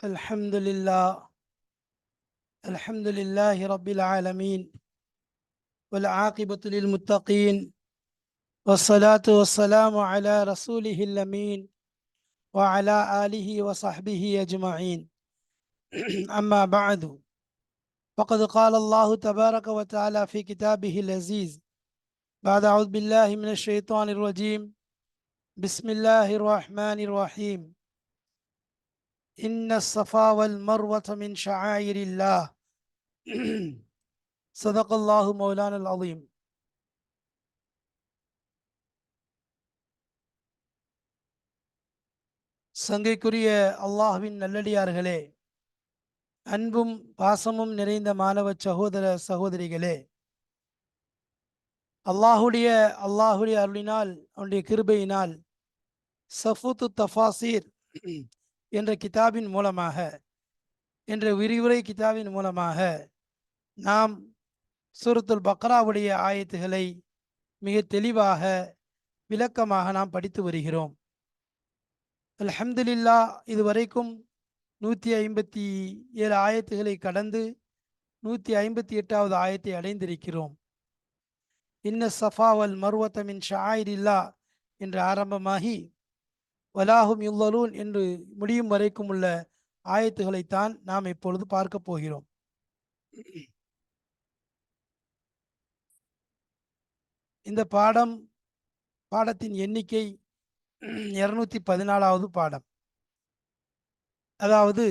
الحمد لله رب العالمين والعاقبة للمتقين والصلاة والسلام على رسوله الأمين وعلى آله وصحبه أجمعين أما بعد فقد قال الله تبارك وتعالى في كتابه العزيز بعد أعوذ بالله من الشيطان الرجيم بسم الله الرحمن الرحيم إن الصفا والمروة من شعائر الله صدق الله مولانا العظيم. சங்கைக்குரிய அல்லாஹ்வின் நல்லடியார்களே, அன்பும் பாசமும் நிறைந்த மாணவ சகோதர சகோதரிகளே, அல்லாஹுடைய அருளினால், அவனுடைய கிருபையினால் சஃபூத்து தஃபாசீர் என்ற கிதாபின் மூலமாக, என்ற விரிவுரை கிதாபின் மூலமாக நாம் சூரத்துல் பக்ராவுடைய ஆயத்துகளை மிக தெளிவாக விளக்கமாக நாம் படித்து வருகிறோம். அல்ஹம்துலில்லாஹ், இதுவரைக்கும் 157 ஆயத்துகளை கடந்து 158வது ஆயத்தை அடைந்திருக்கிறோம். இன்ன ஸஃபா வல் மர்வத மின் ஷஆயிரில்லாஹ் என்று ஆரம்பமாகி வலாஹும் யுல்லலூன் என்று முடியும் வரைக்கும் உள்ள ஆயத்துகளைத்தான் நாம் இப்பொழுது பார்க்க போகிறோம். இந்த பாடத்தின் எண்ணிக்கை 214வது பாடம். அதாவது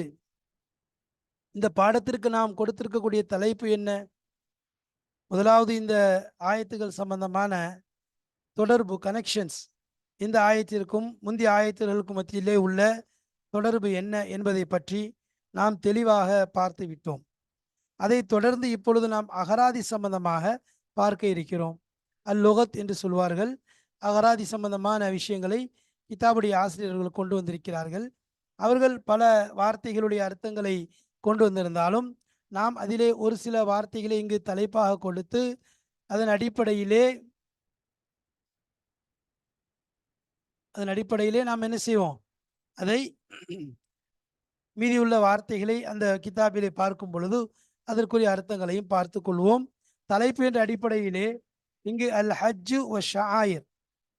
இந்த பாடத்திற்கு நாம் கொடுத்திருக்கக்கூடிய தலைப்பு என்ன? முதலாவது, இந்த ஆயத்துகள் சம்பந்தமான தொடர்பு, கனெக்ஷன்ஸ், இந்த ஆயத்திற்கும் முந்தைய ஆயத்துகளுக்கும் மத்தியிலே உள்ள தொடர்பு என்ன என்பதை பற்றி நாம் தெளிவாக பார்த்து விட்டோம். அதை தொடர்ந்து இப்பொழுது நாம் அகராதி சம்பந்தமாக பார்க்க இருக்கிறோம். லுகத் என்று சொல்வார்கள். அகராதி சம்பந்தமான விஷயங்களை கிதாபுடைய ஆசிரியர்கள் கொண்டு வந்திருக்கிறார்கள். அவர்கள் பல வார்த்தைகளுடைய அர்த்தங்களை கொண்டு வந்திருந்தாலும் நாம் அதிலே ஒரு சில வார்த்தைகளை இங்கு தலைப்பாக கொடுத்து அதன் அடிப்படையிலே நாம் என்ன செய்வோம், அதை மீதியுள்ள வார்த்தைகளை அந்த கிதாபிலே பார்க்கும் பொழுது அதற்குரிய அர்த்தங்களையும் பார்த்து கொள்வோம். தலைப்பு என்ற அடிப்படையிலே இங்கு அல் ஹஜ்ஜு வ ஷஆயிர்,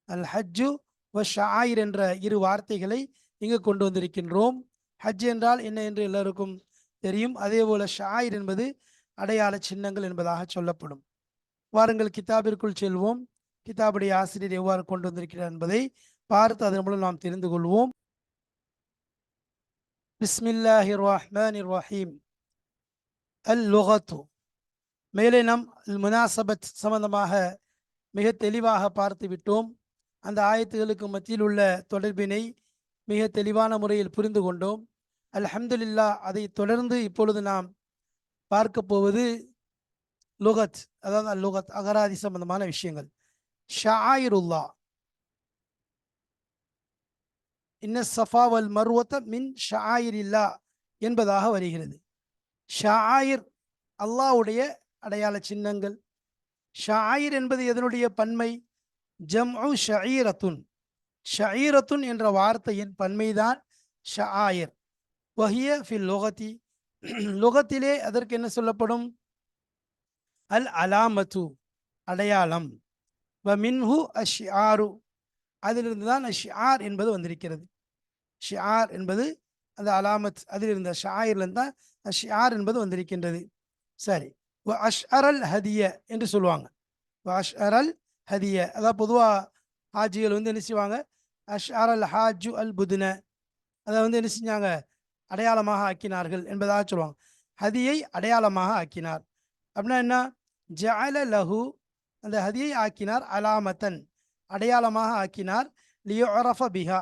அல் ஹஜ்ஜு வ ஷஆயிர் என்ற இரு வார்த்தைகளை இங்கு கொண்டு வந்திருக்கின்றோம். ஹஜ் என்றால் என்ன என்று எல்லோருக்கும் தெரியும். அதே போல ஷஆயிர் என்பது அடையாள சின்னங்கள் என்பதாக சொல்லப்படும். வாருங்கள் கிதாபிற்குள் செல்வோம். கிதாபுடைய ஆசிரியர் எவ்வாறு கொண்டு வந்திருக்கிறார் என்பதை பார்த்து அதன் மூலம் நாம் தெரிந்து கொள்வோம். பிஸ்மில்லாஹிர் ரஹ்மானிர் ரஹீம். அல் லுகத்து, மேலே நாம் முனாசபத் சம்பந்தமாக மிக தெளிவாக பார்த்து விட்டோம். அந்த ஆயத்துகளுக்கு மத்தியில் உள்ள தொடர்பினை மிக தெளிவான முறையில் புரிந்து கொண்டோம். அல்ஹம்துலில்லாஹ். அதை தொடர்ந்து இப்பொழுது நாம் பார்க்க போவது லுகத், அதாவது அல் லுகத், அகராதி சம்பந்தமான விஷயங்கள். ஷஆயிருல்லா, இன்ன ஸஃபா வல் மர்வத மின் ஷஆயிரில்லா என்பதாக வருகிறது. ஷஆயிர் அல்லாஹ்வுடைய அடையாள சின்னங்கள். ஷஆயிர் என்பது எதனுடைய பன்மை? ஜம்உ ஷஈரத்துன். ஷஈரத்துன் என்ற வார்த்தையின் பன்மைதான் ஷஆயிர். வஹிய ஃபில் லுகதி, லுகத்திலே அதற்கு என்ன சொல்லப்படும்? அல் அலாமத்து, அடையாளம். வ மின்ஹு அஷ்ஆரு, அதிலிருந்து தான் ஷிஆர் என்பது வந்திருக்கிறது. ஷிஆர் என்பது அந்த அலாமத், அதிலிருந்த ஷாயிர்லேருந்து தான் ஷிஆர் என்பது வந்திருக்கின்றது. சரி, வ அஷ்அரல் ஹதிய என்று சொல்லுவாங்க. வ அஷ்அரல் ஹதிய, அதாவது பொதுவாக ஹாஜிகள் என்ன செய்வாங்க? அஷ்அரல் ஹாஜு அல் புதுன, அதை என்ன செஞ்சாங்க? அடையாளமாக ஆக்கினார்கள் என்பதாக சொல்லுவாங்க. ஹதியை அடையாளமாக ஆக்கினார் அப்படின்னா என்ன? ஜஅல லஹு, அந்த ஹதியை ஆக்கினார், அலாமத்தன், அடையாளமாக ஆக்கினார், லியுஅரஃப பிஹா,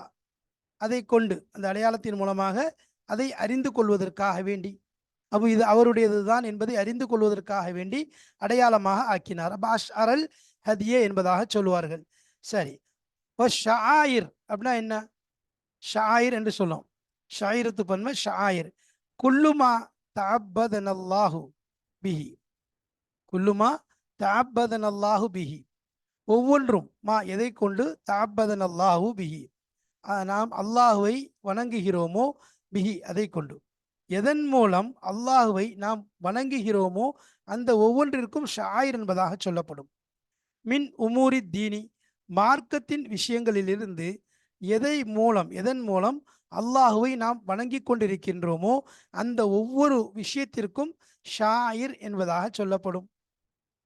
அதை கொண்டு, அந்த அடையாளத்தின் மூலமாக அதை அறிந்து கொள்வதற்காக வேண்டி, அப்போ இது அவருடையது தான் என்பதை அறிந்து கொள்வதற்காக வேண்டி அடையாளமாக ஆக்கினார். அப்போ அஷ்அரல் ஹதியே என்பதாக சொல்லுவார்கள். சரி, இப்போ ஷஆயிர் அப்படின்னா என்ன? ஷஆயிர் என்று சொல்லும். ஷாயிரத்து பன்மை ஷஆயிர். குல்லுமா தஅப்பதனல்லாஹு பிஹி, குல்லுமா தஅப்பதனல்லாஹு பிஹி, ஒவ்வொன்றும், மா எதை கொண்டு, தஅப்பதனல்லாஹு பிஹி, நாம் அல்லாஹுவை வணங்குகிறோமோ, பிஹி அதை கொண்டு. எதன் மூலம் அல்லாஹுவை நாம் வணங்குகிறோமோ அந்த ஒவ்வொன்றிற்கும் ஷாயிர் என்பதாக சொல்லப்படும். மின் உமூரி தீனி, மார்க்கத்தின் விஷயங்களிலிருந்து எதன் மூலம் அல்லாஹுவை நாம் வணங்கி கொண்டிருக்கின்றோமோ அந்த ஒவ்வொரு விஷயத்திற்கும் ஷாயிர் என்பதாக சொல்லப்படும்.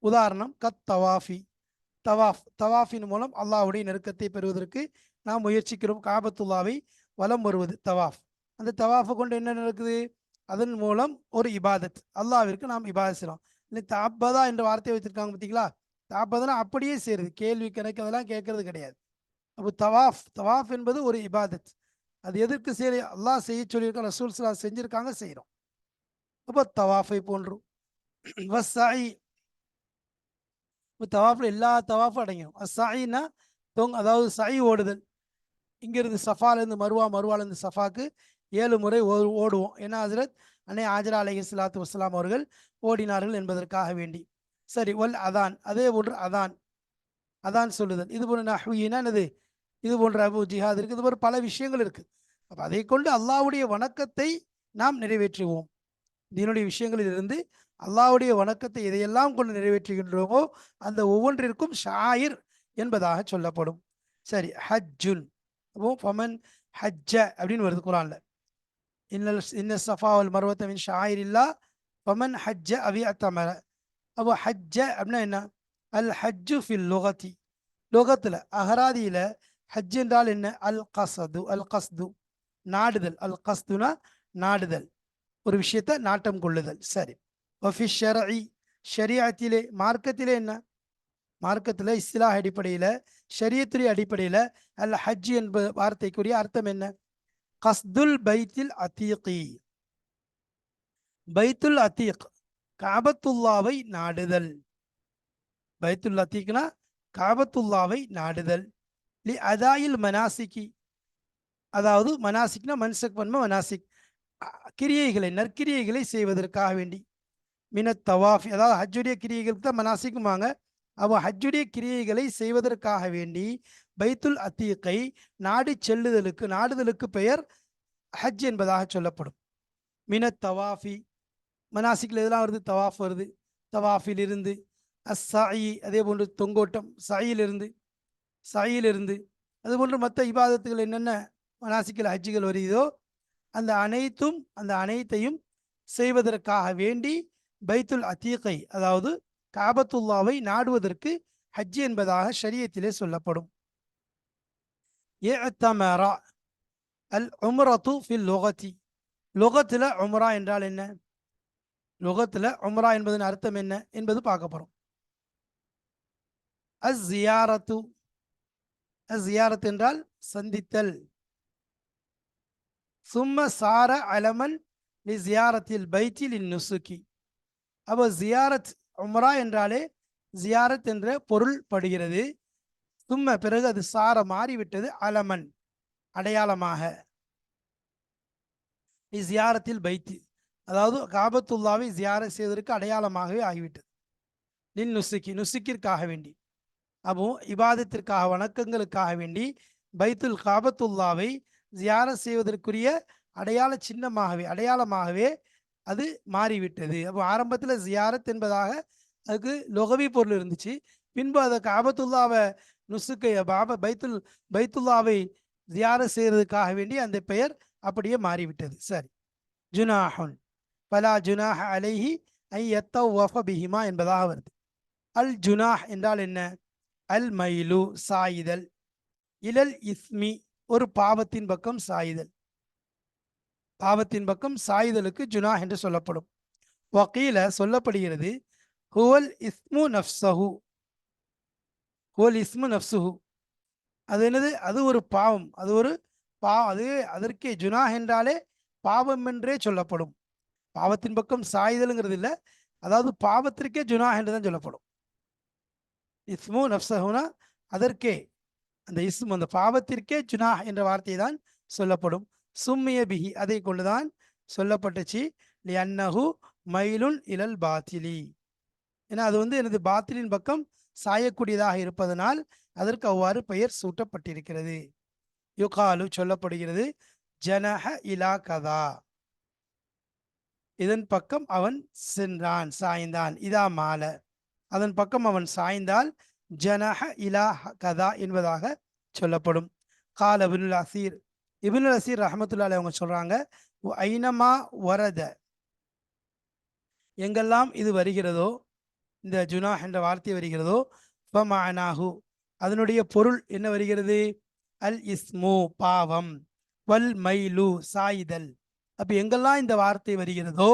உதாரணம் தவாஃபி, தவாஃபின் மூலம் அல்லாஹ்வுடைய நெருக்கத்தை பெறுவதற்கு நாம் முயற்சிக்கிறோம். காபத்துல்லாவை வலம் வருவது தவாஃப். அந்த தவாஃபை கொண்டு என்ன நடக்குது? அதன் மூலம் ஒரு இபாதத், அல்லாஹ்விற்கு நாம் இபாதத் செய்யலாம். இல்லை தாப்பதா என்ற வார்த்தையை வச்சிருக்காங்க பார்த்தீங்களா? தாப்பதனா அப்படியே செய்யறது, கேள்வி கணக்கு அதெல்லாம் கேட்கறது கிடையாது. அப்போ தவாஃப் என்பது ஒரு இபாதத். அது எதற்கு செய்ய அல்லாஹ் செய்ய சொல்லியிருக்காங்க, ரசூல் ஸல்லல்லாஹு செஞ்சிருக்காங்க, செய்கிறோம். அப்போ தவாஃபை போன்று வஸ்ஸாயி, தவாஃபில் எல்லா தவாஃபும் அடங்கிடும். அஸ்ஸாயின்னா அதாவது சை ஓடுதல். இங்கிருந்து சஃபாலேருந்து மருவா, மருவாலேருந்து சஃபாக்கு 7 முறை ஓடுவோம். ஏன்னா ஹஜ்ரத் அன்னை ஆஜரா அலைஹிஸ்ஸலாத்து வஸ்ஸலாம் அவர்கள் ஓடினார்கள் என்பதற்காக வேண்டி. சரி, அதான், அதே போன்று அதான் சொல்லுதல். இது போன்ற நஹ்வினா என்னது, இது போன்ற அபு ஜிஹாத் இருக்குது, இது போன்ற பல விஷயங்கள் இருக்குது. அப்போ அதை கொண்டு அல்லாஹ்வுடைய வணக்கத்தை நாம் நிறைவேற்றுவோம். இதனுடைய விஷயங்களில் இருந்து அல்லாஹ்வுடைய வணக்கத்தை எதையெல்லாம் கொண்டு நிறைவேற்றுகின்றோமோ அந்த ஒவ்வொன்றிற்கும் ஷாயிர் என்பதாக சொல்லப்படும். சரி, ஹஜ்ஜுன், அப்போ ஃபமன் ஹஜ்ஜ அப்படின்னு வருது குரான்ல. இன்ன ஸஃபா வல் மர்வத மின் ஷாயிரில்லா ஃபமன் ஹஜ்ஜ அவி அத்தமர. அப்போ ஹஜ்ஜ அப்படின்னா என்ன? அல் ஹஜ்ஜு ஃபில் லுகத்தி, லுகத்தில் அகராதியில் ஹஜ் என்றால் என்ன? அல் கஸ்து நாடுதல். அல் கஸ்துனா நாடுதல், ஒரு விஷயத்தை நாட்டம் கொள்ளுதல். சரி, வஃபி ஷர்இ, ஷரியத்திலே மார்க்கத்திலே என்ன? மார்க்கத்தில் இஸ்லாஹ் அடிப்படையில், ஷரியத்துடைய அடிப்படையில் அல் ஹஜ் என்ப வார்த்தைக்குரிய அர்த்தம் என்ன? கஸ்துல் பைத்தில் அதீகி, பைத்துல் அதீக் காபத்துல்லாவை நாடுதல். பைத்துல் அதீக்னா காபத்துல்லாவை நாடுதல். லி அதாயில் மனாசிக்கி, அதாவது மனாசிக்னா மன்சக் பன்ம மனாசிக், கிரியைகளை நற்கிரியைகளை செய்வதற்காக வேண்டி. மினத் தவாஃபி, அதாவது ஹஜ்ஜுடைய கிரியைகளுக்கு தான் மனாசிக்குமாங்க. அவ ஹஜ்ஜுடைய கிரியைகளை செய்வதற்காக வேண்டி பைத்துல் அதீக்கை நாடுதலுக்கு பெயர் ஹஜ் என்பதாக சொல்லப்படும். மினத் தவாஃபி, மனாசிக்கில் எதெல்லாம் வருது? தவாஃப் வருது. தவாஃபில் இருந்து அஸ்ஸாயி, அதே போன்று தொங்கோட்டம், சாயிலிருந்து அதுபோன்று மற்ற இபாதத்துகள் என்னென்ன மனாசிக்கில் ஹஜ்ஜுகள் வருகிறதோ அந்த அனைத்தையும் செய்வதற்காக வேண்டி பைத்துல் அதீகை, அதாவது காபத்துல்லாவை நாடுவதற்கு ஹஜ் என்பதாக ஷரியத்திலே சொல்லப்படும். இஅ்தமரா அல் உம்ரத்து ஃபில் லுகத்தி, லுகத்தில் உம்ரா என்றால் என்ன? லுகத்தில் உம்ரா என்பதன் அர்த்தம் என்ன என்பது பார்க்க போறோம். அஸ்ஸியாரத்து, அஸ்ஸியாரத் என்றால் சந்தித்தல். சும்ம சார அலமன் லி ஜியாரத்தில் பைத்தி லின் நுசுக்கி. அப்போ ஜியாரத், உம்ரா என்றாலே ஜியாரத் என்ற பொருள் படுகிறது. சும்ம பிறகு அது சார மாறிவிட்டது, அலமன் அடையாளமாக, ஜியாரத்தில் பைத்தி, அதாவது காபத்துல்லாவை ஜியாரத் செய்வதற்கு அடையாளமாகவே ஆகிவிட்டது. லின் நுசுக்கி, நுசுக்கிற்காக வேண்டி. அப்போ இபாதத்திற்காக, வணக்கங்களுக்காக வேண்டி பைத்துல் காபத்துல்லாவை ஜியாரத் செய்வதற்குரிய அடையாளமாகவே அது மாறிவிட்டது. அப்போ ஆரம்பத்தில் ஜியாரத் என்பதாக அதுக்கு லொகவி பொருள் இருந்துச்சு. பின்பு அதை காபத்துல்லாவை நுசுக்கை பைத்துல்லாவை ஜியாரத் செய்வதற்காக வேண்டி அந்த பெயர் அப்படியே மாறிவிட்டது. சரி, ஜுனாஹுன் பலா ஜுனாஹ் அலைஹி ஐ யத்தவ்வஃப பிஹிமா என்பதாக வருது. அல் ஜுனாஹ் என்றால் என்ன? அல் மைலு சாயுதல், இலல் இஸ்மி ஒரு பாவத்தின் பக்கம் சாயுதல், பாவத்தின் பக்கம் சாயுதலுக்கு ஜுனாஹ் என்று சொல்லப்படும். வகீல சொல்லப்படுகிறது ஹுவல் இஸ்மு நஃப்ஸஹு, ஹுவல் இஸ்மு நஃப்ஸுஹு, அது என்னது? அது ஒரு பாவம், அது அதற்கே ஜுனாஹ் என்றாலே பாவம் என்றே சொல்லப்படும். பாவத்தின் பக்கம் சாயுதலுங்கிறது இல்லை, அதாவது பாவத்திற்கே ஜுனாஹ் என்று தான் சொல்லப்படும். இஸ்மு நஃப்ஸஹுனா அதற்கே, அந்த இஸ்மு அந்த பாவத்திற்கே ஜுனாஹ் என்ற வார்த்தை தான் சொல்லப்படும். சும்மிய பிஹி, அதை கொண்டுதான் சொல்லப்பட்டுச்சு. லிஅன்னஹு மைலுன் இலல் பாத்திலி, ஏன்னா அது எனது பாத்திலின் பக்கம் சாயக்கூடியதாக இருப்பதனால் அதற்கு அவ்வாறு பெயர் சூட்டப்பட்டிருக்கிறது. யுகாலு சொல்லப்படுகிறது ஜனஹ இலா கதா, இதன் பக்கம் அவன் சென்றான், சாய்ந்தான். இதா மால, அதன் பக்கம் அவன் சாய்ந்தால் ஜனஹ இலா கதா என்பதாக சொல்லப்படும். கால இப்னுல் அசீர், இப்னுல் அசீர் ரஹமத்துல்லாஹி அலைஹி அவங்க சொல்றாங்க, ஐனமா வரத, எங்கெல்லாம் இது வருகிறதோ, இந்த ஜுனாஹ் என்ற வார்த்தை வருகிறதோ, ஃபமஅனாஹு, அதனுடைய பொருள் என்ன வருகிறது? அல் இஸ்மு, பாவம், வல் மைலு, சாய்தல். அப்ப எங்கெல்லாம் இந்த வார்த்தை வருகிறதோ,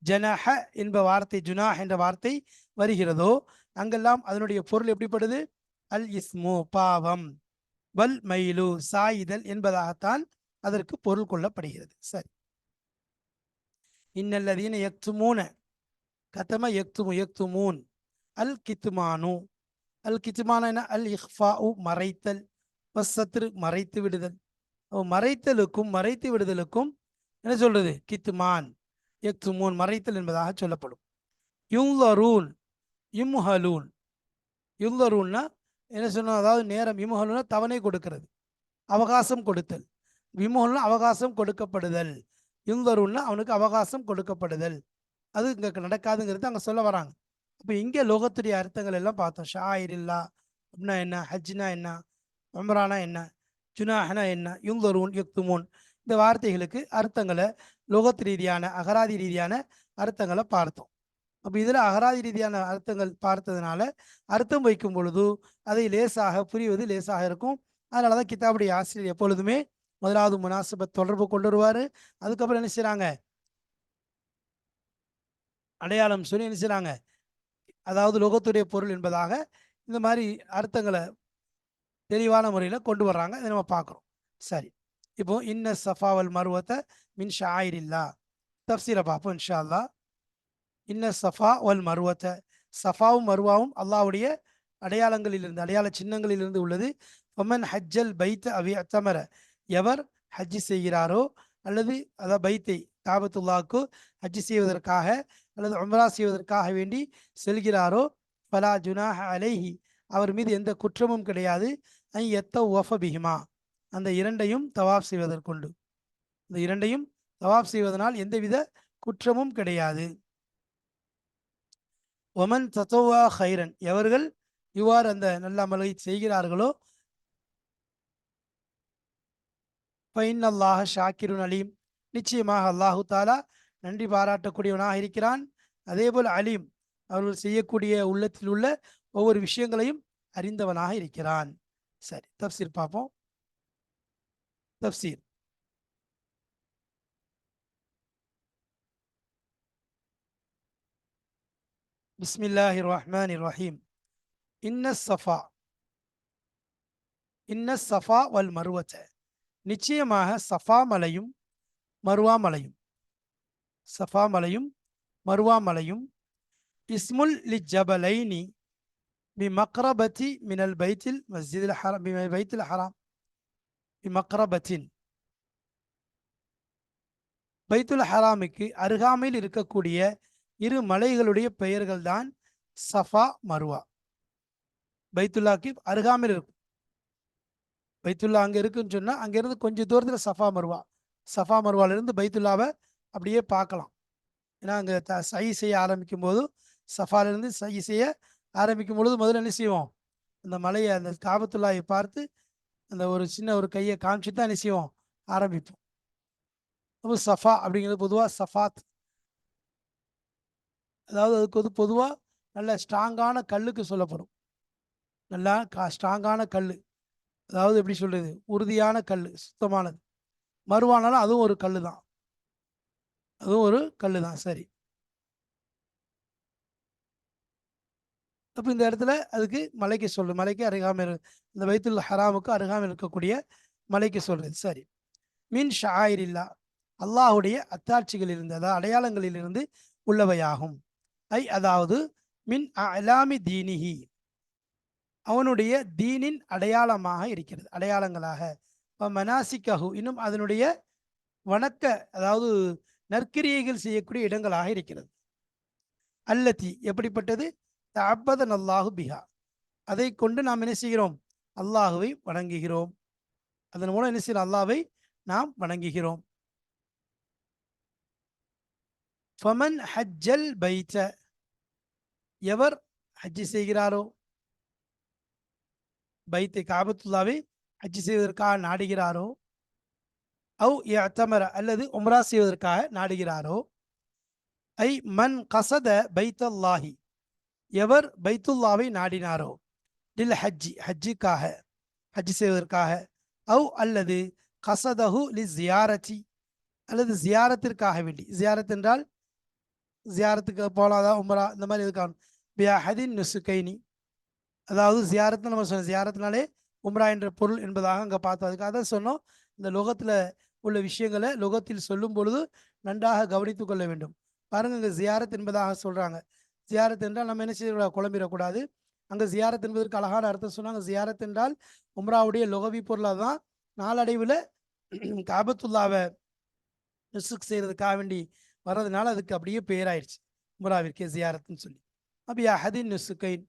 ஜனஹ என்ப வார்த்தை, ஜுனாஹ் என்ற வார்த்தை வருகிறதோ, அங்கெல்லாம் அதனுடைய பொருள் எப்படிப்படுது? அல் இஸ்மு, பாவம், வல் மைலு, சாய்தல் என்பதாகத்தான் அதற்கு பொருள் கொள்ளப்படுகிறது. சரி. இன்னல்லதீன யக்துமூன, கதம யக்துமு, யக்துமூன், அல் கித்மானு, அல் கித்மான அல் இஹ்ஃபாஉ, மறைத்தல், வஸ்ஸத்ரு, மறைத்து விடுதல். மறைத்தலுக்கும் மறைத்து விடுதலுக்கும் என்ன சொல்றது? கித்மான், யக்துமூன், மறைத்தல் என்பதாக சொல்லப்படும். யுன்லரூன், இம்ஹலூன், யுன்லரூன்னா என்ன சொன்னோம்? அதாவது நேரம். இம்ஹலூன்னா தவணை கொடுக்கிறது, அவகாசம் கொடுத்தல். விமோகம்னா அவகாசம் கொடுக்கப்படுதல். யுன்லரூன்னா அவனுக்கு அவகாசம் கொடுக்கப்படுதல். அது இங்க நடக்காதுங்கிறது அங்க சொல்ல வராங்க. அப்ப இங்க லோகத்துடைய அர்த்தங்கள் எல்லாம் பார்த்தோம். ஷாயிரில்லா அப்படின்னா என்ன, ஹஜ்னா என்ன, உம்ரானா என்ன, ஜுனாஹனா என்ன, யுன்லரூன், யுக்துமூன், இந்த வார்த்தைகளுக்கு அர்த்தங்களை லோகத்து ரீதியான அகராதி ரீதியான அர்த்தங்களை பார்த்தோம். அப்போ இதில் அகராதி ரீதியான அர்த்தங்கள் பார்த்ததுனால அர்த்தம் வைக்கும் பொழுது அதை லேசாக புரிவது லேசாக இருக்கும். அதனால தான் கிதாபுடைய ஆசிரியர் எப்பொழுதுமே முதலாவது முனாசபத் தொடர்பு கொண்டு வருவார். அதுக்கப்புறம் என்ன செய்கிறாங்க? அடையாளம் சொல்லி என்ன செய்கிறாங்க? அதாவது லோகத்துடைய பொருள் என்பதாக இந்த மாதிரி அர்த்தங்களை தெளிவான முறையில் கொண்டு வர்றாங்க. இதை நம்ம பார்க்குறோம். சரி, இப்போ இன்ன சஃபாவல் மருவத்தை மின் ஷாயிரில்லா தப்சீரை பார்ப்போம் இன்ஷா அல்லாஹ். இன்ன சஃபா வல் மருவத்தை, சஃபாவும் மருவாவும் அல்லாஹ்வுடைய அடையாளங்களிலிருந்து, அடையாள சின்னங்களிலிருந்து உள்ளது. ஒமன் ஹஜ்ஜல் பைத் அவி அத்தமர, எவர் ஹஜ்ஜி செய்கிறாரோ அல்லது அதாவது பைத்தை காபத்துல்லாவுக்கு ஹஜ்ஜி செய்வதற்காக அல்லது உம்ரா செய்வதற்காக வேண்டி செல்கிறாரோ, ஃபலா ஜுனாஹ அலைஹி, அவர் மீது எந்த குற்றமும் கிடையாது. ஐ எத்த ஒஃப பிஹிமா, அந்த இரண்டையும் தவாப் செய்வதற்கொண்டு, இந்த இரண்டையும் தவாப் செய்வதனால் எந்தவித குற்றமும் கிடையாது. ஒமன் தத்தோவா ஹைரன், எவர்கள் இவ்வாறு அந்த நல்ல அமலை செய்கிறார்களோ, ஃபைன் அல்லாஹ் ஷாக்கிருன் அலீம், நிச்சயமாக அல்லாஹு தாலா நன்றி பாராட்டக்கூடியவனாக இருக்கிறான். அதேபோல் அலீம், அவர்கள் செய்யக்கூடிய உள்ளத்தில் உள்ள ஒவ்வொரு விஷயங்களையும் அறிந்தவனாக இருக்கிறான். சரி, தப்சீர் பார்ப்போம். தப்சீர். பிஸ்மில்லாஹிர் ரஹ்மானிர் ரஹீம். இன்ன சஃபா, இன்ன சஃபா வல் மருவத்த, நிச்சயமாக சஃபா மலையும் மருவா மலையும், சஃபா மலையும் மருவா மலையும், இஸ்முல் லி ஜபலைனி பி மக்ரபத்தி மினல் பைத்தில் மஸ்ஜிதில் ஹராம், பி பைத்தில் ஹராம், பி மக்ரபத்தின், பைத்துல் ஹராமுக்கு அருகாமையில் இருக்கக்கூடிய இரு மலைகளுடைய பெயர்கள் தான் சஃபா மருவா. பைத்துல்லாக்கு அருகாமையில் இருக்கும். பைத்துல்லா அங்கே இருக்குன்னு சொன்னால் அங்கேருந்து கொஞ்சம் தூரத்தில் சஃபா மருவா. சஃபா மருவாலிருந்து பைத்துல்லாவை அப்படியே பார்க்கலாம். ஏன்னா அங்கே சை செய்ய ஆரம்பிக்கும் போது, சஃபாலிருந்து சை செய்ய ஆரம்பிக்கும் பொழுது முதல்ல என்ன செய்வோம்? அந்த மலையை, அந்த காபத்துல்லாவை பார்த்து அந்த ஒரு சின்ன ஒரு கையை காமிச்சு தான் என்ன செய்வோம்? ஆரம்பிப்போம். அப்போ சஃபா அப்படிங்கிறது பொதுவாக சஃபாத், அதாவது அதுக்கு வந்து பொதுவாக நல்ல ஸ்ட்ராங்கான கல்லுக்கு சொல்லப்படும். நல்லா ஸ்ட்ராங்கான கல், அதாவது எப்படி சொல்றது, உறுதியான கல், சுத்தமானது. மருவானாலும் அதுவும் ஒரு கல் தான், அதுவும் ஒரு கல் தான். சரி, அப்போ இந்த இடத்துல அதுக்கு மலைக்கு சொல்றது, மலைக்கு அருகாமல், இந்த பைத்துல் ஹராமுக்கு அருகாமல் இருக்கக்கூடிய மலைக்கு சொல்றது. சரி, மின் ஷாயிரில்லா, அல்லாஹுடைய அத்தாட்சிகளிலிருந்து, அதாவது அடையாளங்களிலிருந்து உள்ளவையாகும். ஐ அதாவது மின் அலாமி தீனிஹி, அவனுடைய தீனின் அடையாளமாக இருக்கிறது, அடையாளங்களாக. மனாசிக்கஹு, இன்னும் அதனுடைய வணக்க, அதாவது நற்கிரியைகள் செய்யக்கூடிய இடங்களாக இருக்கிறது. அல்லத்தி, எப்படிப்பட்டது? தஅப்பதன் அல்லாஹு பிஹா, அதை கொண்டு நாம் என்ன செய்கிறோம்? அல்லாஹுவை வணங்குகிறோம். அதன் மூலம் என்ன செய்கிறோம்? அல்லாஹ்வை நாம் வணங்குகிறோம். ஃபமன் ஹஜ்ஜல் பைத்த, எவர் ஹஜ்ஜி செய்கிறாரோ, பைத்தை காபத்துல்லாவை ஹஜ்ஜி செய்வதற்காக நாடுகிறாரோ, அவு இஅ்தமர அல்லது உம்ரா செய்வதற்காக நாடுகிறாரோ, ஐ மன் கசத பைத்தல்லாஹி, எவர் பைத்துல்லாவை நாடினாரோ, லில் ஹஜ்ஜி ஹஜ்ஜிக்காக ஹஜ்ஜி செய்வதற்காக, அவு அல்லது கசதஹு லி ஜியாரத்தி, அல்லது ஜியாரத்திற்காக வேண்டி, ஜியாரத் என்றால் ஜியாரத்துக்கு போலாதா உம்ரா இந்த மாதிரி இருக்கான், பியஹதின் நுசுகைனி, அதாவது ஜியாரத்து நம்ம சொன்னோம், ஜியாரத்தினாலே உம்ரா என்ற பொருள் என்பதாக அங்கே பார்த்தோம். அதுக்காக தான் சொன்னோம், இந்த லோகத்தில் உள்ள விஷயங்களை லோகத்தில் சொல்லும் பொழுது நன்றாக கவனித்து கொள்ள வேண்டும். பாருங்க, இங்கே ஜியாரத் என்பதாக சொல்கிறாங்க. ஜியாரத் என்றால் நம்ம என்ன செய்ய குழம்பிடக்கூடாது. அங்கே ஜியாரத் என்பதற்கு அழகான அர்த்தம் சொன்னாங்க. ஜியாரத் என்றால் உம்ராவுடைய லொகவி பொருளாக தான் நாளடைவில் காபத்துல்லாவை நுசுக் செய்கிறதுக்காக வேண்டி வர்றதுனால அதுக்கு அப்படியே பேராயிடுச்சு உம்ராவிற்கே ஜியாரத்துன்னு சொல்லி. அப்போ ஹதின் நுசுக்கைன்,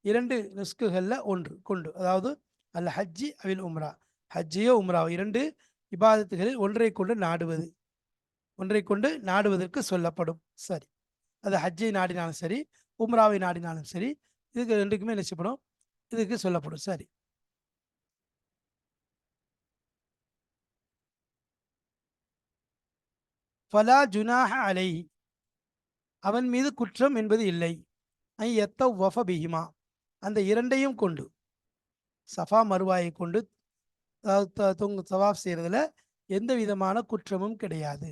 இரண்டு நுஸ்குகளில் ஒன்று கொண்டு, அதாவது அல் ஹஜ்ஜி அவில் உம்ரா, ஹஜ்ஜியோ உம்ராவோ இரண்டு இபாதத்துகளில் ஒன்றை கொண்டு நாடுவது, ஒன்றை கொண்டு நாடுவதற்கு சொல்லப்படும். சரி, அது ஹஜ்ஜை நாடினாலும் சரி உம்ராவை நாடினாலும் சரி, இதுக்கு ரெண்டுக்குமே நினைச்சப்படும், இதுக்கு சொல்லப்படும். சரி, ஃபலா ஜுனாஹ அலைஹி, அவன் மீது குற்றம் என்பது இல்லை. ஐ யத்தவ்வஃப பிஹிமா, அந்த இரண்டையும் கொண்டு, சஃபா மருவாயை கொண்டு தவாஃப் செய்யறதுல எந்த விதமான குற்றமும் கிடையாது.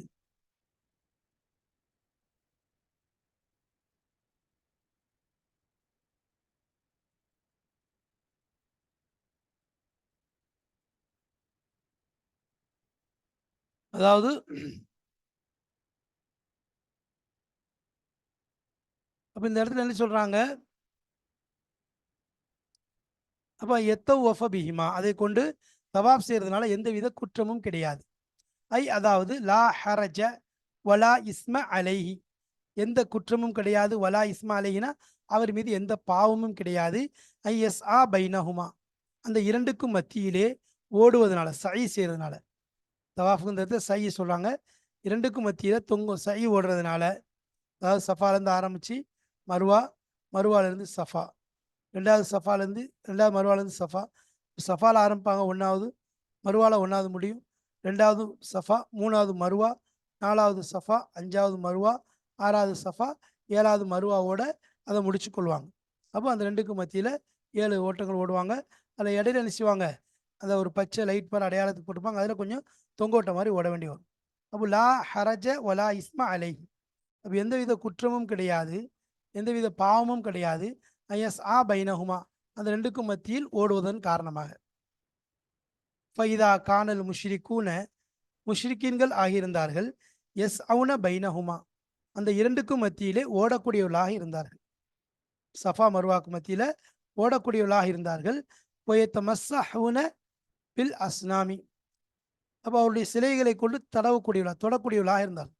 அதாவது அப்ப இந்த இடத்துல என்ன சொல்றாங்க, அப்போ எத்தவ்வஃப பிஹிமா, அதை கொண்டு தவாப் செய்யறதுனால எந்தவித குற்றமும் கிடையாது. ஐ அதாவது லா ஹரஜ வலா இஸ்ம அலைஹி, எந்த குற்றமும் கிடையாது. வலா இஸ்ம அலைஹினா அவர் மீது எந்த பாவமும் கிடையாது. ஐ எஸ் ஆ பைனஹுமா, அந்த இரண்டுக்கும் மத்தியிலே ஓடுவதனால, சை செய்யறதுனால, தவாஃபுங்கிறது சை சொல்றாங்க, இரண்டுக்கும் மத்தியில தொங்கும் சை ஓடுறதுனால, அதாவது சஃபாலேருந்து ஆரம்பிச்சு மருவா, மருவாலேருந்து சஃபா, ரெண்டாவது சஃபாலேருந்து ரெண்டாவது மருவாலேருந்து சஃபா, சஃபாவில் ஆரம்பிப்பாங்க ஒன்றாவது, மருவாவில் ஒன்றாவது முடியும், ரெண்டாவது சஃபா, மூணாவது மருவா, நாலாவது சஃபா, அஞ்சாவது மருவா, ஆறாவது சஃபா, ஏழாவது மருவாவோட அதை முடிச்சு கொள்வாங்க. அப்போ அந்த ரெண்டுக்கு மத்தியில் 7 ஓட்டங்கள் ஓடுவாங்க. அதில் இடையில நினைச்சுவாங்க, அந்த ஒரு பச்சை லைட் மாதிரி அடையாளத்துக்கு போட்டுப்பாங்க, அதில் கொஞ்சம் தொங்கோட்ட மாதிரி ஓட வேண்டி வரும். அப்போ லா ஹரஜ வலா இஸ்மா அலைஹி, அப்போ எந்தவித குற்றமும் கிடையாது, எந்தவித பாவமும் கிடையாது. ஐஎஸ் ஆ பைனஹுமா, அந்த ரெண்டுக்கும் மத்தியில் ஓடுவதன் காரணமாக. ஃபைதா கானல் முஷ்ரிக்கூன, முஷ்ரிக்கீன்கள் ஆகியிருந்தார்கள், எஸ் அவுன பைனஹுமா, அந்த இரண்டுக்கும் மத்தியிலே ஓடக்கூடியவர்களாக இருந்தார்கள், சஃபா மருவாக்கு மத்தியில் ஓடக்கூடியவர்களாக இருந்தார்கள். ஒயத்தமஸ்ஸஹூன பில் அஸ்னாமி, அப்போ அவருடைய சிலைகளை கொண்டு தடவக்கூடியவர்களாக தொடக்கூடியவர்களாக இருந்தார்கள்.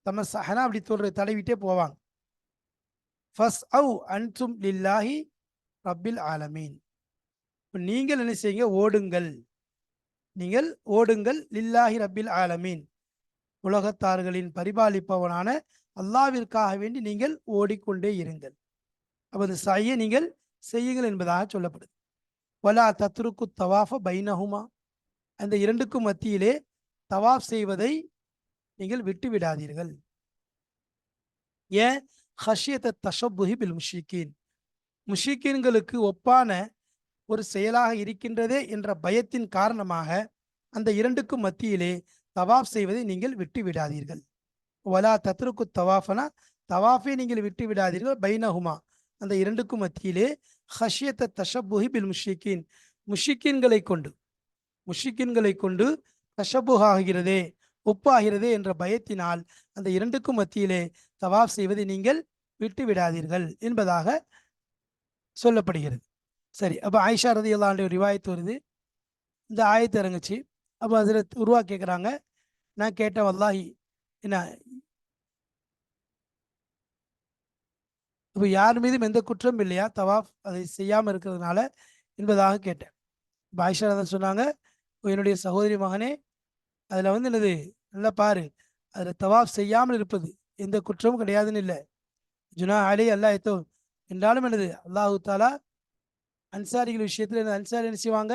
தமஸ்ஸஹனா அப்படி தடவிட்டே போவாங்க. ஃபஸ் அவு அன்தும் லில்லாஹி ரப்பில் ஆலமீன், நீங்கள் என்ன செய்யுங்க, ஓடுங்கள், நீங்கள் ஓடுங்கள், லில்லாஹி ரப்பில் ஆலமீன், உலகத்தார்களின் பரிபாலிப்பவனான அல்லாவிற்காக வேண்டி நீங்கள் ஓடிக்கொண்டே இருங்கள். அப்போ அந்த சையை நீங்கள் செய்யுங்கள் என்பதாக சொல்லப்படுது. வலா தத்ருக்கு தவாஃப பைனஹுமா, அந்த இரண்டுக்கும் மத்தியிலே தவாஃப் செய்வதை நீங்கள் விட்டு விடாதீர்கள். ஏன், ஹஷியத்த தஷப்புஹி பில் முஷ்ரிக்கீன், முஷ்ரிக்கீன்களுக்கு ஒப்பான ஒரு செயலாக இருக்கின்றதே என்ற பயத்தின் காரணமாக அந்த இரண்டுக்கும் மத்தியிலே தவாஃப் செய்வதை நீங்கள் விட்டு விடாதீர்கள். வலா தத்ருக்கு தவாஃபனா, தவாஃபை நீங்கள் விட்டு விடாதீர்கள், பைனஹுமா, அந்த இரண்டுக்கும் மத்தியிலே, ஹஷியத்த தஷப்புஹி பில் முஷ்ரிக்கீன், முஷ்ரிக்கீன்களை கொண்டு, முஷ்ரிக்கீன்களை கொண்டு தஷப்புஹ் ஆகிறதே, ஒப்பாகிறதே என்ற பயத்தினால் அந்த இரண்டுக்கும் மத்தியிலே தவாஃப் செய்வதை நீங்கள் விட்டு விடாதீர்கள் என்பதாக சொல்லப்படுகிறது. சரி, அப்போ ஆயிஷா ரலியல்லாஹு அன்ஹா ரிவாயத்து வருது, இந்த ஆயத்து இறங்குச்சு. அப்போ அதில் உருவா கேட்குறாங்க, நான் கேட்டேன், வல்லாஹி என்ன, இப்போ யார் மீதும் எந்த குற்றம் இல்லையா தவாஃப் அதை செய்யாமல் இருக்கிறதுனால என்பதாக கேட்டேன். இப்போ ஆயிஷா தான் சொன்னாங்க, என்னுடைய சகோதரி மகனே, அதில் வந்து என்னது, நல்லா பாரு, அதில் தவாஃப் செய்யாமல் இருப்பது எந்த குற்றமும் கிடையாதுன்னு இல்லை. ஜுனா அலி அல்லாஹ் எத்தோ என்றாலும் என்னது அல்லாஹு தாலா அன்சாரிகள் விஷயத்தில் அன்சாரி என்ன செய்வாங்க,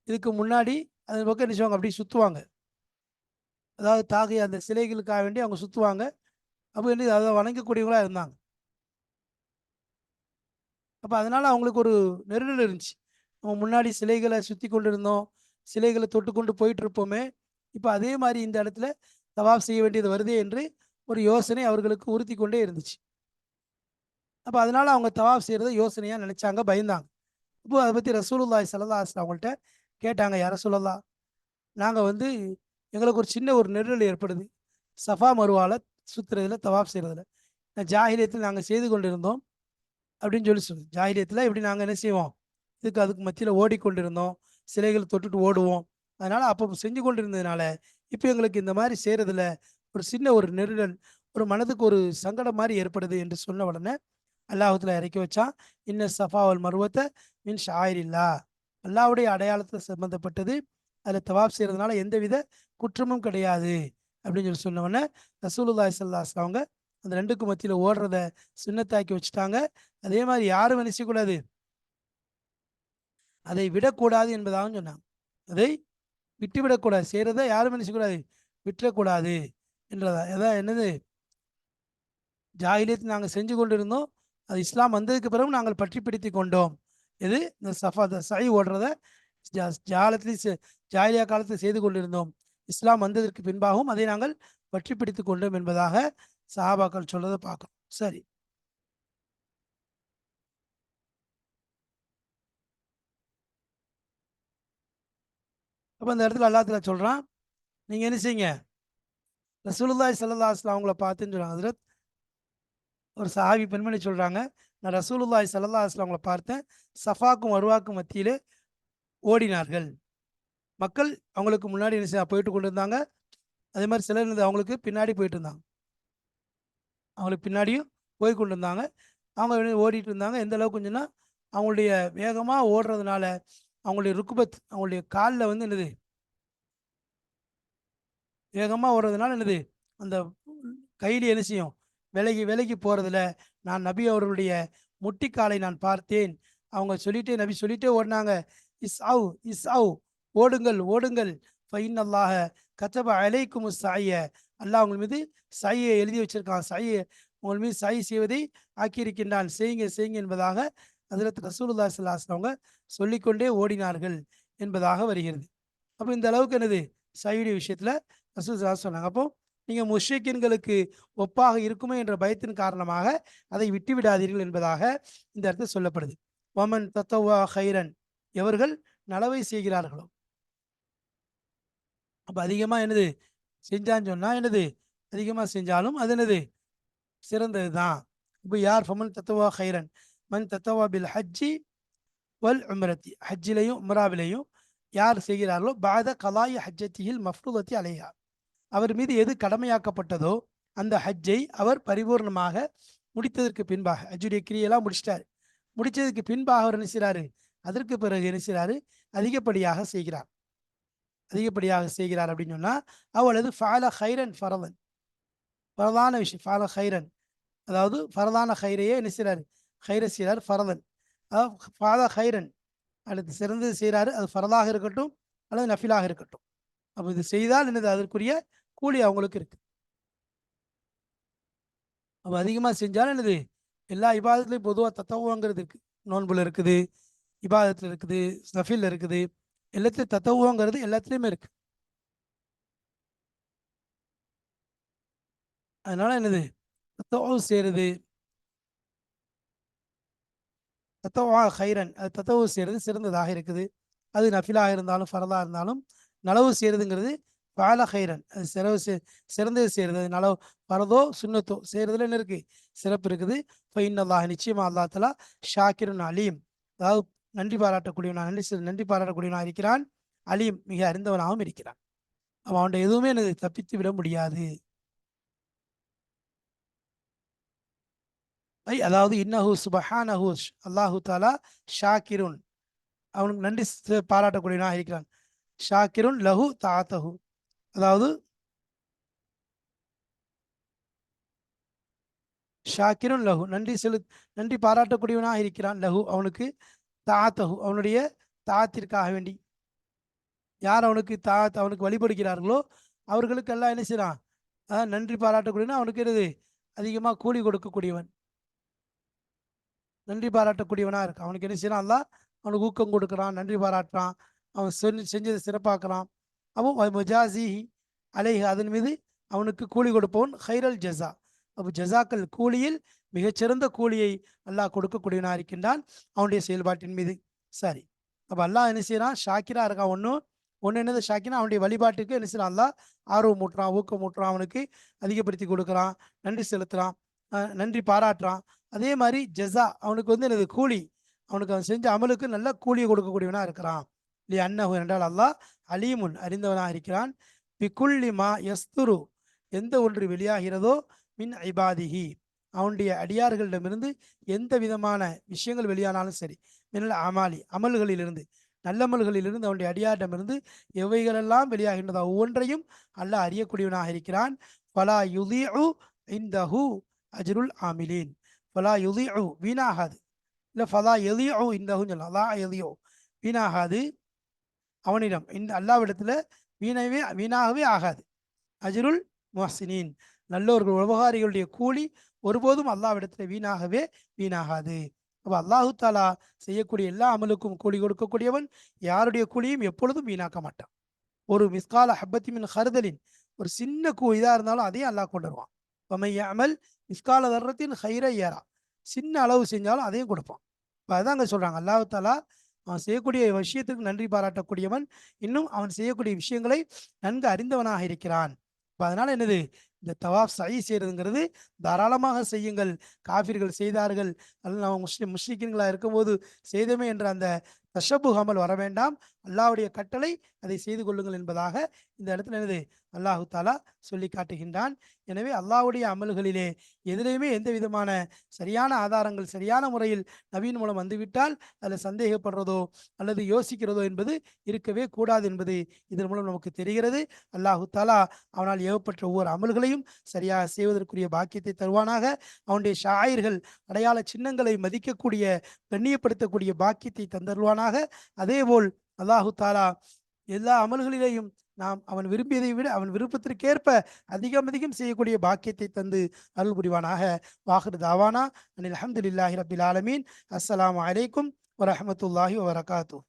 இதுக்கு முன்னாடி அது பக்கம் என்ன செய்வாங்க, அப்படி சுற்றுவாங்க. அதாவது தாகிய அந்த சிலைகளுக்காக வேண்டி அவங்க சுற்றுவாங்க. அப்போ என்ன அதை வணங்கக்கூடியவங்களா இருந்தாங்க. அப்போ அதனால அவங்களுக்கு ஒரு நெருடல் இருந்துச்சு. நம்ம முன்னாடி சிலைகளை சுற்றி கொண்டு இருந்தோம், சிலைகளை தொட்டு கொண்டு போயிட்டு இருப்போமே, இப்போ அதே மாதிரி இந்த இடத்துல தவாப் செய்ய வேண்டியது வருதே என்று ஒரு யோசனை அவர்களுக்கு உறுத்தி கொண்டே இருந்துச்சு. அப்போ அதனால அவங்க தவாப் செய்யறத யோசனையா நினைச்சாங்க, பயந்தாங்க. இப்போ அதை பற்றி ரசூலுல்லாஹி ஸல்லல்லாஹு அலைஹி வஸல்லம் அவங்கள்ட்ட கேட்டாங்க, யார சொல்லலாம், நாங்கள் வந்து எங்களுக்கு ஒரு சின்ன ஒரு நெருடல் ஏற்படுது சஃபா மருவால சுற்றுறதுல தவாப் செய்கிறதுல. ஜாஹிலியத்தில் நாங்கள் செய்து கொண்டிருந்தோம் அப்படின்னு சொல்லி ஜாஹிலியத்தில் இப்படி நாங்கள் என்ன செய்வோம், அதுக்கு மத்தியில் ஓடிக்கொண்டிருந்தோம், சிலைகள் தொட்டுட்டு ஓடுவோம். அதனால் அப்போ செஞ்சு கொண்டிருந்ததுனால இப்போ எங்களுக்கு இந்த மாதிரி செய்கிறதுல ஒரு சின்ன ஒரு நெருடல், ஒரு மனதுக்கு ஒரு சங்கடம் மாதிரி ஏற்படுது என்று சொன்ன உடனே அல்லாஹுத்துல இறக்கி வச்சான், இன்ன சஃபா வல் மருவத்தை மின் ஷாயிரில்லா, அல்லாஹ்வுடைய அடையாளத்தில் சம்பந்தப்பட்டது, அதில் தவாப் செய்கிறதுனால எந்தவித குற்றமும் கிடையாது அப்படின்னு சொல்லி சொன்ன உடனே ரசூலுல்லாஹி ஸல்லல்லாஹு அலைஹி வஸல்லம் அவங்க அந்த ரெண்டுக்கும் மத்தியில் ஓடுறத சுன்னத்தாக்கி வச்சுட்டாங்க. அதே மாதிரி யாரும் என்ன செய்யக்கூடாது, அதை விடக்கூடாது என்பதாகவும் சொன்னாங்க. அதை விட்டுவிடக்கூடாது, செய்கிறத யாரும் என்ன செய்யக்கூடாது, விட்டுறக்கூடாது என்றதா. அதான் என்னது, ஜாகிலியத்தில் நாங்கள் செஞ்சு கொண்டு இருந்தோம், அது இஸ்லாம் வந்ததுக்கு பிறகு நாங்கள் பற்றி பிடித்து கொண்டோம். இது இந்த சஃபா சை ஓடுறத ஜாலத்திலையும் ஜாலியா காலத்தில் செய்து கொண்டிருந்தோம், இஸ்லாம் வந்ததற்கு பின்பாகவும் அதை நாங்கள் பற்றி பிடித்து கொண்டோம் என்பதாக சஹாபாக்கள் சொல்றதை பார்க்கணும். சரி, அப்போ அந்த இடத்துல அல்லாஹ் தஆலா சொல்றான், நீங்க என்ன செய்யுங்க, ரசூலுல்லாஹி ஸல்லல்லாஹு அலைஹி வஸல்லம் அவங்கள பார்த்துன்னு சொல்றாங்க. ஹஜ்ரத் ஒரு சஹாபி பெண்மணி சொல்றாங்க, நான் ரசூலுல்லாஹி ஸல்லல்லாஹு அலைஹி வஸல்லம் அவங்கள பார்த்தேன், சஃபாக்கும் மருவாக்கும் மத்தியிலே ஓடினார்கள். மக்கள் அவங்களுக்கு முன்னாடி என்ன போயிட்டு கொண்டு இருந்தாங்க, அதே மாதிரி சிலர் அவங்களுக்கு பின்னாடி போயிட்டு இருந்தாங்க, அவங்களுக்கு பின்னாடியும் போய் கொண்டு இருந்தாங்க. அவங்க ஓடிட்டு இருந்தாங்க. எந்த அளவுக்கு கொஞ்சம்னா, அவங்களுடைய வேகமாக ஓடுறதுனால அவங்களுடைய ருக்குபத், அவங்களுடைய காலில் வந்து என்னது, வேகமாக ஓடுறதுனால என்னது, அந்த கையில் என்ன செய்யும், விலகி விலகி போகிறதுல நான் நபி அவர்களுடைய முட்டிக்காலை நான் பார்த்தேன். அவங்க சொல்லிட்டே நபி சொல்லிட்டே ஓடினாங்க, இஸ் அவு இஸ் அவு, ஓடுங்கள் ஓடுங்கள், ஃபைன் அல்லாஹ கத்தப அலைக்கும் சாய, அல்லாஹ் உங்கள் மீது சாயை எழுதி வச்சிருக்கான், சாயை உங்கள் மீது சாய் செய்வதை ஆக்கியிருக்கின்றான், செய்யுங்க செய்யுங்க என்பதாக ஹஜ்ரத் ரசூலுல்லாஹி ஸல்லல்லாஹு அலைஹி வஸல்லம் அவங்க சொல்லிக்கொண்டே ஓடினார்கள் என்பதாக வருகிறது. அப்போ இந்த அளவுக்கு என்னது, சையுடைய விஷயத்தில் ரசூல் ஸல்லல்லாஹு அலைஹி சொன்னாங்க. அப்போ நீங்கள் முஷ்ரிக்கின்களுக்கு ஒப்பாக இருக்குமே என்ற பயத்தின் காரணமாக அதை விட்டு விடாதீர்கள் என்பதாக இந்த இடத்தில் சொல்லப்படுது. வமன் தத்தவா ஹைரன், எவர்கள் நலவை செய்கிறார்களோ, அப்போ அதிகமாக என்னது செஞ்சான்னு சொன்னால் என்னது, அதிகமாக செஞ்சாலும் அது என்னது சிறந்தது தான். இப்போ யார் ஃபமன் தத்தவா ஹைரன், மன் தத்தவா பில் ஹஜ்ஜி வல் உம்ரத்தி, ஹஜ்ஜிலையும் உம்ராவிலையும் யார் செய்கிறார்களோ, பாத கலாய் ஹஜ்ஜத்தியில் மஃப்ரூதத்தி அலையா, அவர் மீது எது கடமையாக்கப்பட்டதோ அந்த ஹஜ்ஜை அவர் பரிபூர்ணமாக முடித்ததற்கு பின்பாக, ஹஜ்ஜுடைய கிரியெல்லாம் முடிச்சிட்டார், முடிச்சதுக்கு பின்பாக அவர் என்ன செய்கிறாரு, அதற்கு பிறகு என்ன செய்கிறாரு, அதிகப்படியாக செய்கிறார், அதிகப்படியாக செய்கிறார் அப்படின்னு சொன்னால், அவளது ஃபால ஹைரன் ஃபரதன், ஃபரதான விஷயம், ஃபால ஹைரன் அதாவது ஃபரதான ஹைரையே என்ன செய்கிறாரு, ஹைர செய்கிறார் ஃபரதன், அதாவது ஃபால ஹைரன் அடுத்து சிறந்தது செய்கிறாரு, அது ஃபரதாக இருக்கட்டும் அல்லது நஃபிலாக இருக்கட்டும். அப்போ இது செய்தால் என்னது, அதற்குரிய கூலி அவங்களுக்கு இருக்கு. அப்போ அதிகமாக செஞ்சாலும் என்னது, எல்லா இபாதத்துலையும் பொதுவாக தத்தவுங்கிறது இருக்கு, நோன்புல இருக்குது, இபாதத்தில் இருக்குது, நஃபில் இருக்குது, எல்லாத்துலையும் தத்தவுங்கிறது எல்லாத்துலேயுமே இருக்கு. அதனால என்னது, தத்தவு செய்கிறது, தத்தவா ஹைரன், அது தத்தவு செய்கிறது சிறந்ததாக இருக்குது. அது நஃபிலாக இருந்தாலும் ஃபரதாக இருந்தாலும் நலவு செய்கிறதுங்கிறது பால ஹைரன், அது சிறந்தது செய்கிறது, அது நலவு ஃபரதோ சுன்னத்தோ செய்கிறதுல என்ன இருக்குது, சிறப்பு இருக்குது. ஃபைன் அல்லாஹ், நிச்சயமாக அல்லா தலா ஷாக்கிருன் அலீம், அதாவது நன்றி பாராட்டக்கூடியவனா, நன்றி பாராட்டக்கூடியவனா இருக்கிறான், அலீம் மிக அறிந்தவனாகவும் இருக்கிறான். அவன் எதுவுமே எனது தப்பித்து விட முடியாது. அதாவது இன்னஹு சுபஹானஹு, அல்லாஹு தாலா ஷாக்கிருன், அவனுக்கு நன்றி பாராட்டக்கூடியவனாக இருக்கிறான். ஷாக்கிருன் லஹு தாத்தஹு, அதாவது ஷாக்கிருன் லஹு, நன்றி பாராட்டக்கூடியவனாக இருக்கிறான். லஹு, அவனுக்கு, தாத்தஹு, அவனுடைய தாத்திற்காக வேண்டி. யார் அவனுக்கு அவனுக்கு வழிபடுகிறார்களோ அவர்களுக்கு எல்லாம் என்ன செய்யறான், நன்றி பாராட்டக்கூடியவன். அவனுக்கு என்னது, அதிகமாக கூலி கொடுக்கக்கூடியவன், நன்றி பாராட்டக்கூடியவனா இருக்கு. அவனுக்கு என்ன செய்யறான், அல்லாஹ் அவனுக்கு ஊக்கம் கொடுக்குறான், நன்றி பாராட்டுறான், அவன் செஞ்சதை சிறப்பாக்குறான். அப்போ முஜாசிஹி அலைஹி, அதன் மீது அவனுக்கு கூலி கொடுப்பவன் ஹைரல் ஜஸா. அப்போ ஜஸாக்கள், கூலியில் மிகச்சிறந்த கூலியை அல்லாஹ் கொடுக்கக்கூடியவனா இருக்கின்றான் அவனுடைய செயல்பாட்டின் மீது. சரி, அப்போ அல்லாஹ் என்ன செய்யறான், ஷாக்கிரா இருக்கான். ஒன்று என்னது ஷாக்கினா, அவனுடைய வழிபாட்டுக்கு என்ன செய்யறான், அல்லாஹ் ஆர்வம் ஊட்டுறான், ஊக்கம் ஊட்டுறான், அவனுக்கு அதிகப்படுத்தி கொடுக்குறான், நன்றி செலுத்துறான், நன்றி பாராட்டுறான். அதே மாதிரி ஜஸா, அவனுக்கு வந்து என்னது, கூலி, அவனுக்கு அவன் செஞ்ச அமலுக்கு நல்ல கூலியை கொடுக்கக்கூடியவனா இருக்கிறான். லி அன்னஹு, என்றால் அல்லாஹ் அலீமுன், அறிந்தவனாக இருக்கிறான். பிகுல்லி மா யஸ்துரு, எந்த ஒன்று வெளியாகிறதோ, மின் ஐபாதிஹி, அவனுடைய அடியார்களிடமிருந்து எந்த விதமான விஷயங்கள் வெளியானாலும் சரி, மின்னல் அமாலி, அமல்களிலிருந்து, நல்லமல்களிலிருந்து, அவனுடைய அடியாரிடமிருந்து எவைகளெல்லாம் வெளியாகின்றதோ ஒவ்வொன்றையும் அல்லாஹ் அறியக்கூடியவனாக இருக்கிறான். ஃபலா யுதீஉ இந்தஹு அஜ்ருல் ஆமிலீன். ஃபலா யுதீஉ, வீணாகாது. இல்லை ஃபலா யதீஉ இந்தஹுன்னு சொல்லலாம். லா யதீஉ, வீணாகாது அவனிடம், இந்த அல்லாவிடத்தில் வீணாகவே ஆகாது. அஜ்ருல் முஹ்சினீன், நல்லோர்கள் உபகாரிகளுடைய கூலி ஒருபோதும் அல்லாவிடத்தில் வீணாகாது. அப்போ அல்லாஹு தாலா செய்யக்கூடிய எல்லா அமலுக்கும் கூலி கொடுக்கக்கூடியவன், யாருடைய கூலியும் எப்பொழுதும் வீணாக்க மாட்டான். ஒரு மிஸ்கால ஹப்பத்தி மின் ஹர்தலின், ஒரு சின்ன இதாக இருந்தாலும் அதையும் அல்லாஹ் கொண்டு வருவான். வமைய அமல் மிஸ்கால தர்றத்தின் ஹைர ஏரா, சின்ன அளவு செஞ்சாலும் அதையும் கொடுப்பான். இப்போ அதான் அங்கே சொல்கிறாங்க, அல்லாஹு தாலா அவன் செய்யக்கூடிய விஷயத்துக்கு நன்றி பாராட்டக்கூடியவன், இன்னும் அவன் செய்யக்கூடிய விஷயங்களை நன்கு அறிந்தவனாக இருக்கிறான். இப்போ அதனால என்னது, இந்த தவாஃப் சயி செய்யறதுங்கிறது தாராளமாக செய்யுங்கள். காஃபிர்கள் செய்தார்கள், அல்லது நம்ம முஸ்லிம்களாக இருக்கும்போது செய்தமே என்ற அந்த தஷபு அமல் வர வேண்டாம். அல்லாஹ்வுடைய கட்டளை, அதை செய்து கொள்ளுங்கள் என்பதாக இந்த இடத்துல என்னது, அல்லாஹு தாலா சொல்லி காட்டுகின்றான். எனவே அல்லாஹ்வுடைய அமல்களிலே எதிலையுமே எந்த விதமான சரியான ஆதாரங்கள் சரியான முறையில் நபியின் மூலம் வந்துவிட்டால் அதில் சந்தேகப்படுறதோ அல்லது யோசிக்கிறதோ என்பது இருக்கவே கூடாது என்பது இதன் மூலம் நமக்கு தெரிகிறது. அல்லாஹு தாலா அவனால் ஏவப்பட்ட ஒவ்வொரு அமல்களையும் சரியாக செய்வதற்குரிய பாக்கியத்தை தருவானாக. அவனுடைய ஷாயிர்கள், அடையாள சின்னங்களை மதிக்கக்கூடிய, கண்ணியப்படுத்தக்கூடிய பாக்கியத்தை தந்தருவானாக. அதேபோல் அல்லாஹு தாலா எல்லா அமல்களிலேயும் நாம் அவன் விரும்பியதை விட அவன் விருப்பத்திற்கேற்ப அதிகம் செய்யக்கூடிய பாக்கியத்தை தந்து அருள் புரிவானாக. வாஹிர் தாவானா அனில் அல்ஹம்துலில்லாஹி ரப்பில் ஆலமீன். அஸ்ஸலாமு அலைக்கும் வரஹ்மத்துல்லாஹி வபரகாத்துஹு.